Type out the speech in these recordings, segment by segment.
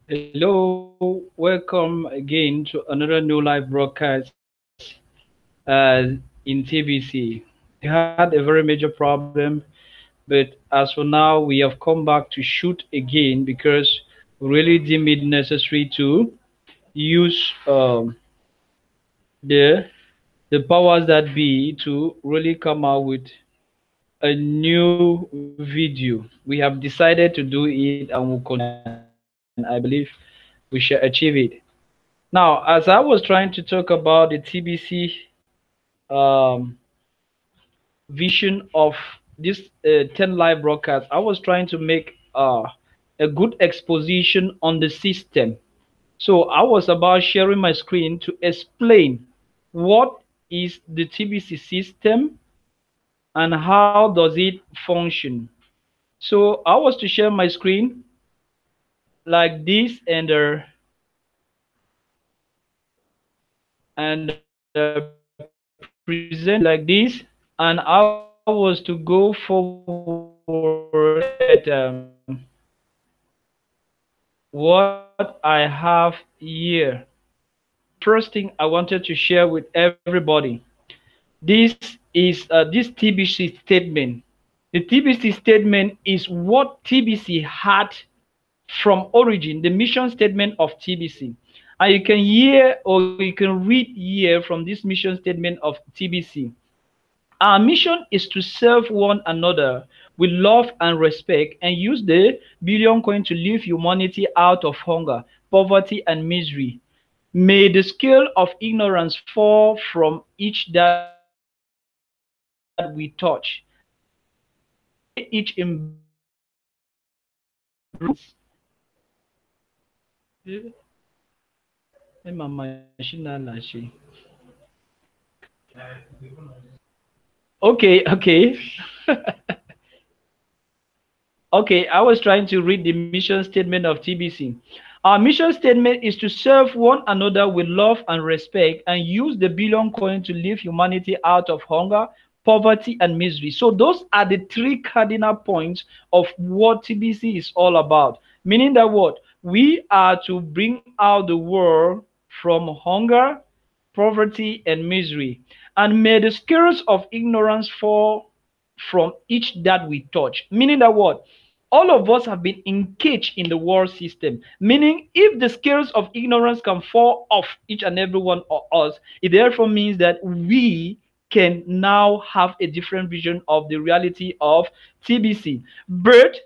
Hello, welcome again to another new live broadcast in TBC. We had a very major problem, but as for now, we have come back to shoot again because we really deem it necessary to use the the powers that be to really come out with a new video. We have decided to do it and will continue, and I believe we shall achieve it. Now, as I was trying to talk about the TBC um, vision of this 10 live broadcast, I was trying to make a good exposition on the system. So I was about sharing my screen to explain what is the TBC system and how does it function. So I was to share my screen like this and present it like this, and I was to go forward what I have here. First thing I wanted to share with everybody, this is this TBC statement. The TBC statement is what TBC had from origin, the mission statement of TBC. And you can hear or you can read here from this mission statement of TBC. Our mission is to serve one another with love and respect and use the billion coin to lift humanity out of hunger, poverty, and misery. May the scale of ignorance fall from each that we touch. May each embrace Okay, okay. Okay, I was trying to read the mission statement of TBC. Our mission statement is to serve one another with love and respect and use the billion coin to lift humanity out of hunger, poverty, and misery. So those are the three cardinal points of what TBC is all about. Meaning that what? We are to bring out the world from hunger, poverty, and misery. And may the scales of ignorance fall from each that we touch. Meaning that what? All of us have been engaged in the world system. Meaning, if the scales of ignorance can fall off each and every one of us, it therefore means that we can now have a different vision of the reality of TBC. But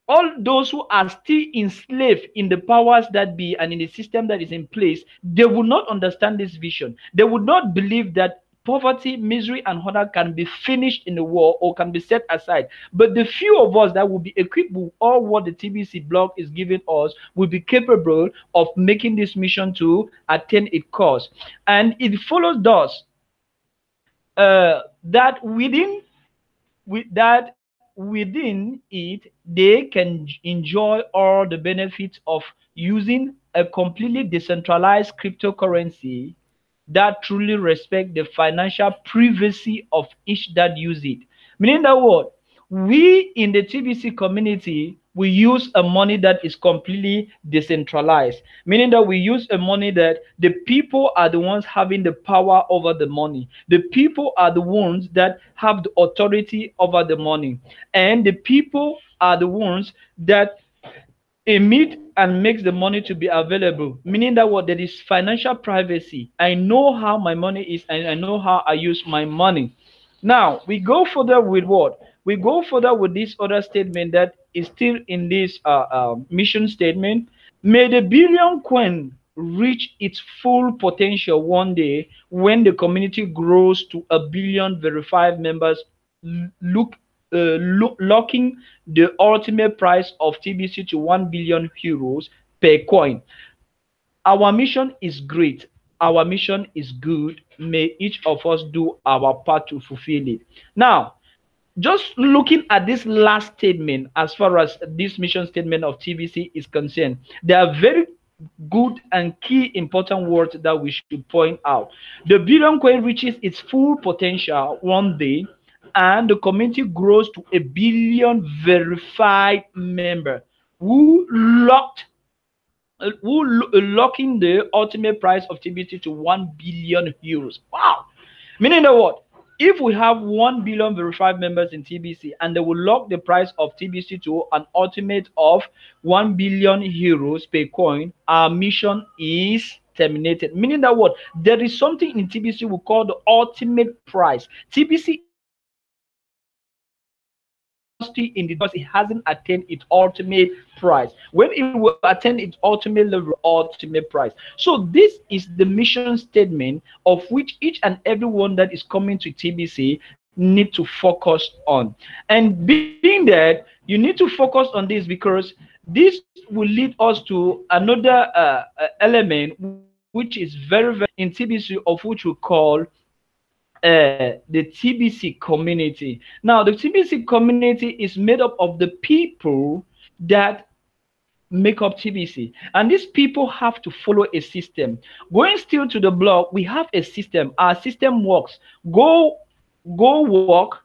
all those who are still enslaved in the powers that be and in the system that is in place, they will not understand this vision. They would not believe that poverty, misery, and hunger can be finished in the world or can be set aside. But the few of us that will be equipped with all what the TBC block is giving us will be capable of making this mission to attain its cause. And it follows thus that within it they can enjoy all the benefits of using a completely decentralized cryptocurrency that truly respect the financial privacy of each that use it. Meaning that what? We in the TBC community, we use a money that is completely decentralized. Meaning that we use a money that the people are the ones having the power over the money. The people are the ones that have the authority over the money. And the people are the ones that emit and makes the money to be available, meaning that what? There is financial privacy. I know how my money is and I know how I use my money. Now we go further with what? We go further with this other statement that is still in this mission statement. May the billion coin reach its full potential one day when the community grows to a billion verified members. Look locking the ultimate price of TBC to 1 billion euros per coin. Our mission is great. Our mission is good. May each of us do our part to fulfill it. Now, just looking at this last statement, as far as this mission statement of TBC is concerned, there are very good and key important words that we should point out. The billion coin reaches its full potential one day, and the community grows to a billion verified member who locked locking the ultimate price of TBC to 1 billion euros. Wow. Meaning that what? If we have 1 billion verified members in TBC and they will lock the price of TBC to an ultimate of 1 billion euros per coin, our mission is terminated. Meaning that what? There is something in TBC we call the ultimate price. TBC is still in the still in the because it hasn't attained its ultimate price. When it will attain its ultimate level, ultimate price. So this is the mission statement of which each and everyone that is coming to TBC need to focus on. And being that, you need to focus on this because this will lead us to another element which is very in TBC, of which we call the TBC community. Now, the TBC community is made up of the people that make up TBC, and these people have to follow a system. Going still to the blog, we have a system. Our system works. Go work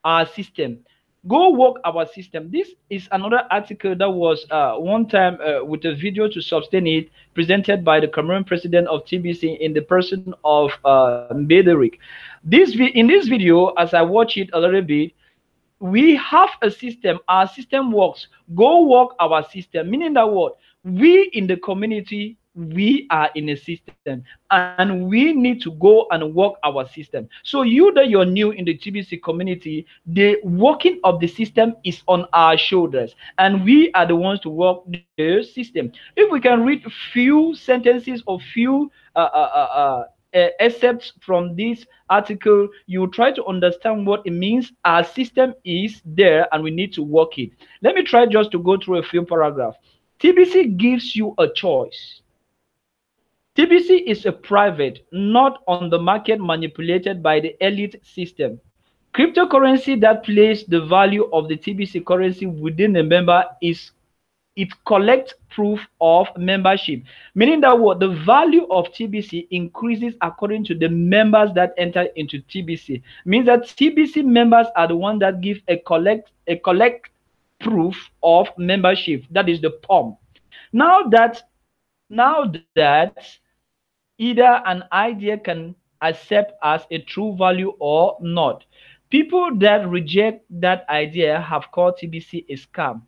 our system. Go work our system. This is another article that was one time with a video to sustain it, presented by the Cameroon president of TBC in the person of Mbederik. In this video, as I watch it a little bit, we have a system. Our system works. Go work our system. Meaning that what? We in the community, we are in a system and we need to go and work our system. So you that you're new in the TBC community, the working of the system is on our shoulders and we are the ones to work the system. If we can read few sentences or few excerpts from this article, you try to understand what it means. Our system is there and we need to work it. Let me try just to go through a few paragraphs. TBC gives you a choice. TBC is a private, not on the market, manipulated by the elite system. Cryptocurrency that places the value of the TBC currency within a member is it collects proof of membership, meaning that what the value of TBC increases according to the members that enter into TBC. Means that TBC members are the ones that give a collect proof of membership. That is the POM. Now that either an idea can accept as a true value or not. People that reject that idea have called TBC a scam.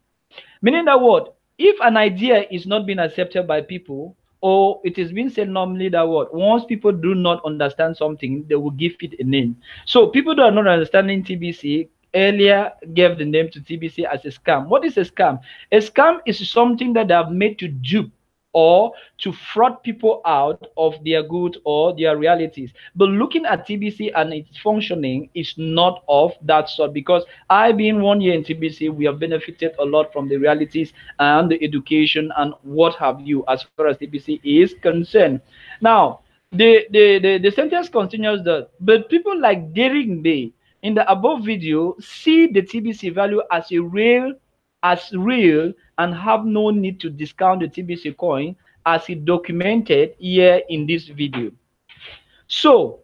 Meaning that what? If an idea is not being accepted by people, or it is being said normally that what? Once people do not understand something, they will give it a name. So people that are not understanding TBC earlier gave the name to TBC as a scam. What is a scam? A scam is something that they have made to dupe or to fraud people out of their goods or their realities. But looking at TBC and its functioning is not of that sort, because I being 1 year in TBC, we have benefited a lot from the realities and the education and what have you as far as TBC is concerned. Now, the sentence continues that, but people like Derek Bay in the above video see the TBC value as real and have no need to discount the TBC coin as it documented here in this video. So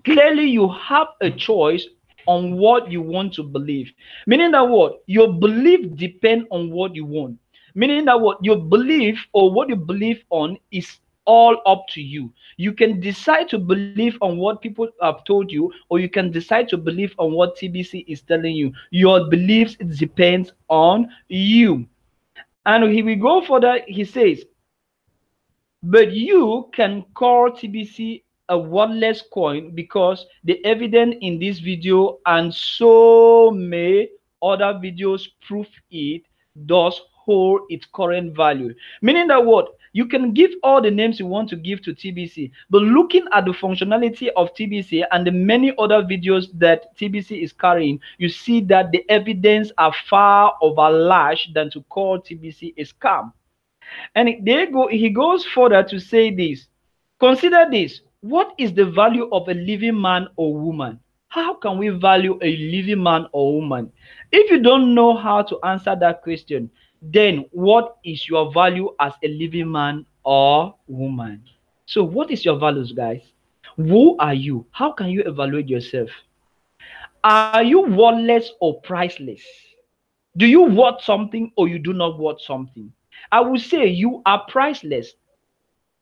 clearly you have a choice on what you want to believe. Meaning that what? Your belief depends on what you want. Meaning that what? Your belief or what you believe on is all up to you. You can decide to believe on what people have told you, or you can decide to believe on what TBC is telling you. Your beliefs depends on you. And he will go further. He says, but you can call TBC a worthless coin because the evidence in this video and so many other videos prove it does hold its current value. Meaning that what? You can give all the names you want to give to TBC, but looking at the functionality of TBC and the many other videos that TBC is carrying, you see that the evidence are far overlarge than to call TBC a scam. And he goes further to say this. Consider this. What is the value of a living man or woman? How can we value a living man or woman? If you don't know how to answer that question, then what is your value as a living man or woman? So what is your values, guys? Who are you? How can you evaluate yourself? Are you worthless or priceless? Do you worth something or you do not worth something? I would say you are priceless,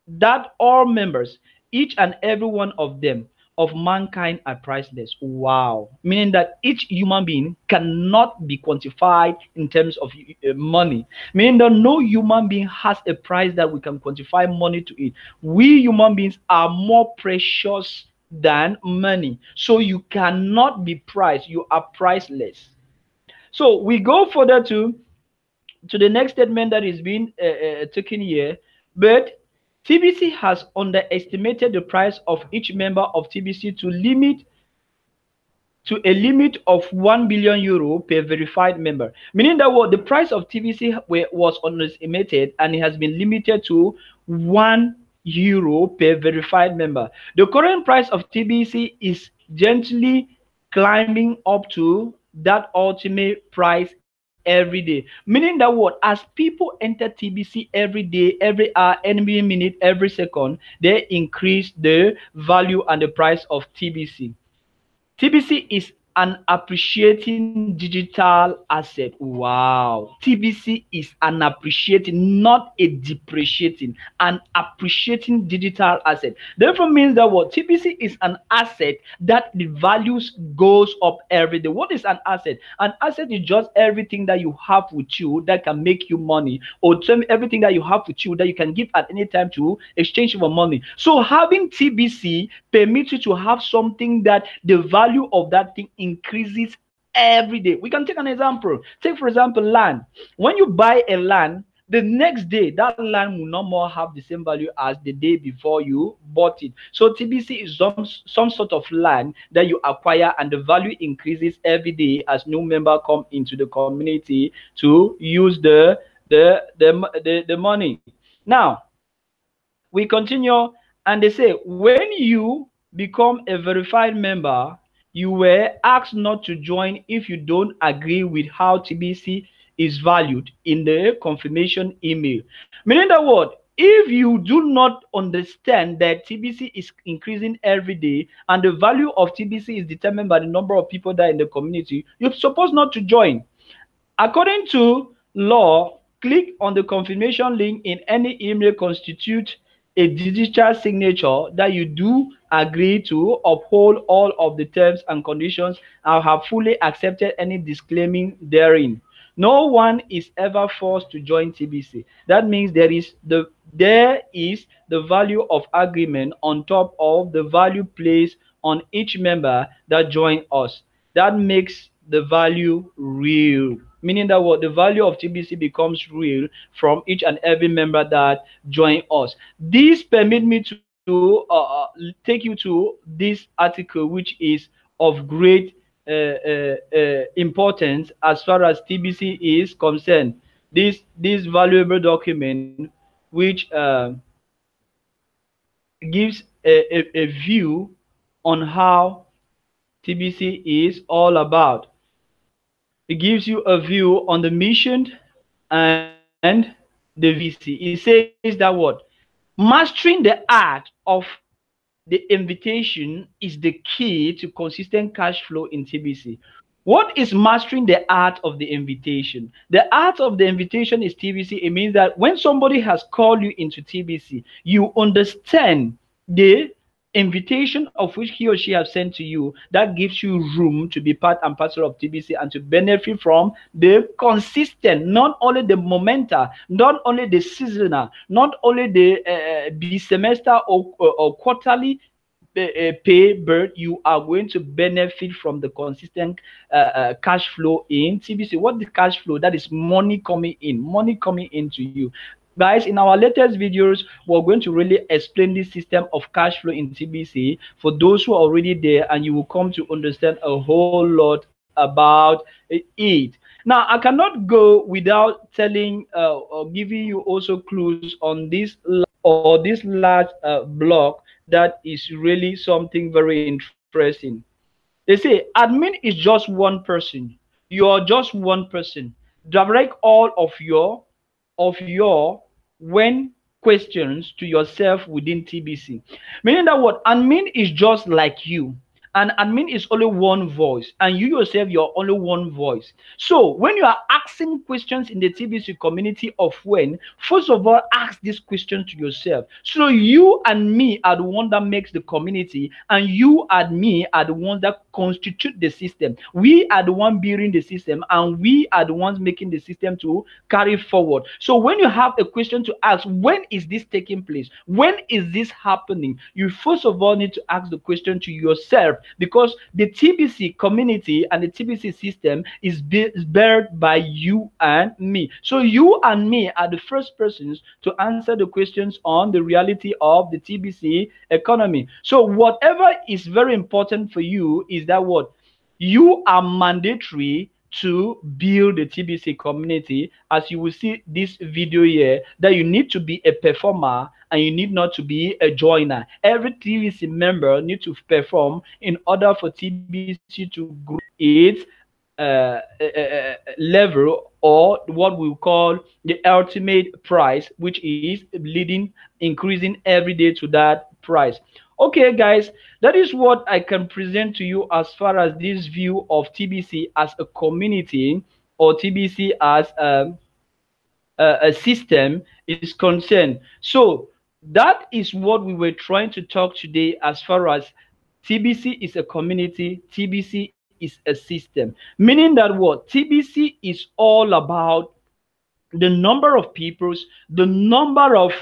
that all members, each and every one of them, of mankind are priceless. Wow. Meaning that each human being cannot be quantified in terms of money. Meaning that no human being has a price that we can quantify money to it. We human beings are more precious than money. So you cannot be priced. You are priceless. So we go further to the next statement that is being taken here. But TBC has underestimated the price of each member of TBC to a limit of 1 billion euro per verified member. Meaning that what the price of TBC was underestimated, and it has been limited to 1 euro per verified member. The current price of TBC is gently climbing up to that ultimate price every day. Meaning that what, as people enter TBC every day, every hour, every minute, every second, they increase the value and the price of TBC. TBC is an appreciating digital asset. Wow. TBC is an appreciating, not a depreciating, an appreciating digital asset. Therefore means that what, TBC is an asset that the values goes up every day. What is an asset? An asset is just everything that you have with you that can make you money, or everything that you have with you that you can give at any time to exchange for money. So having TBC permits you to have something that the value of that thing increases every day. We can take an example. Take for example land. When you buy a land, the next day that land will no more have the same value as the day before you bought it. So TBC is some sort of land that you acquire, and the value increases every day as new member come into the community to use the money. Now we continue, and they say when you become a verified member, you were asked not to join if you don't agree with how TBC is valued in the confirmation email. Meaning that what? If you do not understand that TBC is increasing every day and the value of TBC is determined by the number of people that are in the community, you're supposed not to join. According to law, click on the confirmation link in any email constitute a digital signature that you do agree to uphold all of the terms and conditions and have fully accepted any disclaiming therein. No one is ever forced to join TBC. That means there is the value of agreement on top of the value placed on each member that join us. That makes the value real. Meaning that what, the value of TBC becomes real from each and every member that join us. This permit me to take you to this article, which is of great importance as far as TBC is concerned. This valuable document, which gives a view on how TBC is all about. It gives you a view on the mission and the VC. It says that what? Mastering the art of the invitation is the key to consistent cash flow in TBC. What is mastering the art of the invitation? The art of the invitation is TBC. It means that when somebody has called you into TBC, you understand the invitation of which he or she has sent to you. That gives you room to be part and parcel of TBC and to benefit from the consistent, not only the momenta, not only the seasonal, not only the semester or quarterly pay, but you are going to benefit from the consistent cash flow in TBC. What is cash flow? That is money coming into you. Guys, in our latest videos, we're going to really explain this system of cash flow in TBC for those who are already there, and you will come to understand a whole lot about it. Now, I cannot go without telling or giving you also clues on this large block that is really something very interesting. They say admin is just one person. You are just one person. Direct all of your when questions to yourself within TBC. Meaning that what, admin is just like you. and admin is only one voice, and you yourself, you're only one voice. So when you are asking questions in the TBC community of when, first of all, ask this question to yourself. So you and me are the one that makes the community, and you and me are the ones that constitute the system. We are the one building the system, and we are the ones making the system to carry forward. So when you have a question to ask, when is this taking place? When is this happening? You first of all need to ask the question to yourself, because the TBC community and the TBC system is built by you and me. So you and me are the first persons to answer the questions on the reality of the TBC economy. So whatever is very important for you is that what you are mandatory to build the TBC community, as you will see this video here, that you need to be a performer and you need not to be a joiner. Every TBC member needs to perform in order for TBC to grow its level, or what we call the ultimate price, which is leading, increasing every day to that price. Okay, guys, that is what I can present to you as far as this view of TBC as a community, or TBC as a system is concerned. So that is what we were trying to talk today as far as TBC is a community, TBC is a system. Meaning that what TBC is all about the number of peoples, the number of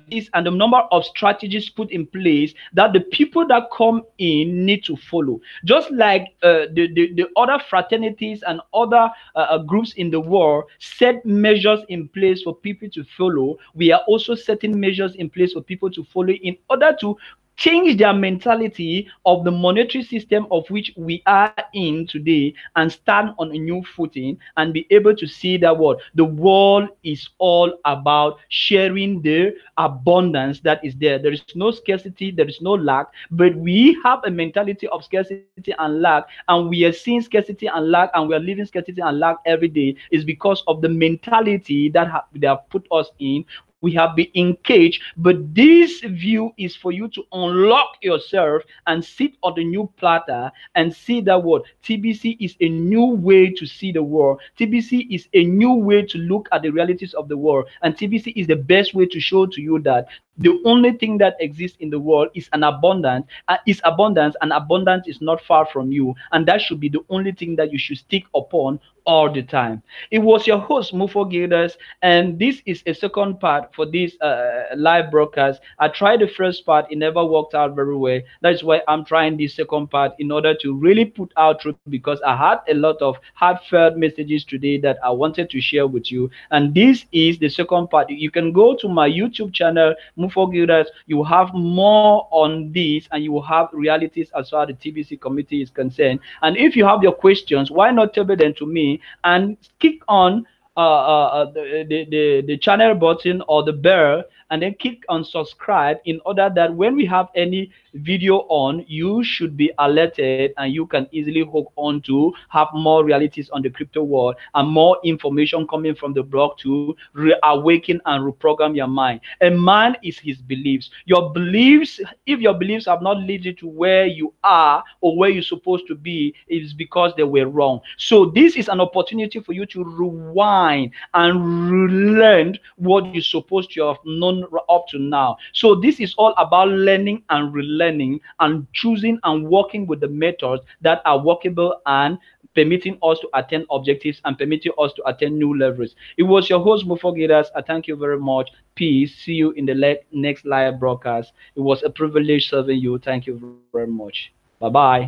this and the number of strategies put in place that the people that come in need to follow. Just like the other fraternities and other groups in the world set measures in place for people to follow, we are also setting measures in place for people to follow in order to change their mentality of the monetary system of which we are in today, and stand on a new footing and be able to see that what the world is all about sharing the abundance that is there. There is no scarcity, there is no lack, but we have a mentality of scarcity and lack, and we are seeing scarcity and lack, and we are living scarcity and lack every day. Is because of the mentality that they have put us in. We have been engaged, but this view is for you to unlock yourself and sit on the new platter and see that what TBC is a new way to see the world. TBC is a new way to look at the realities of the world, and TBC is the best way to show to you that the only thing that exists in the world is an abundance, and abundance is not far from you, and that should be the only thing that you should stick upon all the time. It was your host Mufo Gildas, and this is a second part for this live broadcast. I tried the first part, it never worked out very well. That's why I'm trying this second part in order to really put out truth, because I had a lot of heartfelt messages today that I wanted to share with you, and this is the second part. You can go to my YouTube channel Mufo Gildas. You have more on this, and you will have realities as far as the TBC committee is concerned. And if you have your questions, why not table them to me and click on the channel button or the bell, and then click on subscribe, in order that when we have any video on, you should be alerted and you can easily hook on to have more realities on the crypto world and more information coming from the blog to reawaken and reprogram your mind. A man is his beliefs. Your beliefs, if your beliefs have not led you to where you are or where you're supposed to be, it is because they were wrong. So this is an opportunity for you to rewind and relearn what you're supposed to have known up to now. So this is all about learning and relearning and choosing and working with the methods that are workable and permitting us to attain objectives and permitting us to attain new levels. It was your host Mufo Gildas. I thank you very much. Peace. See you in the next live broadcast. It was a privilege serving you. Thank you very much. Bye bye.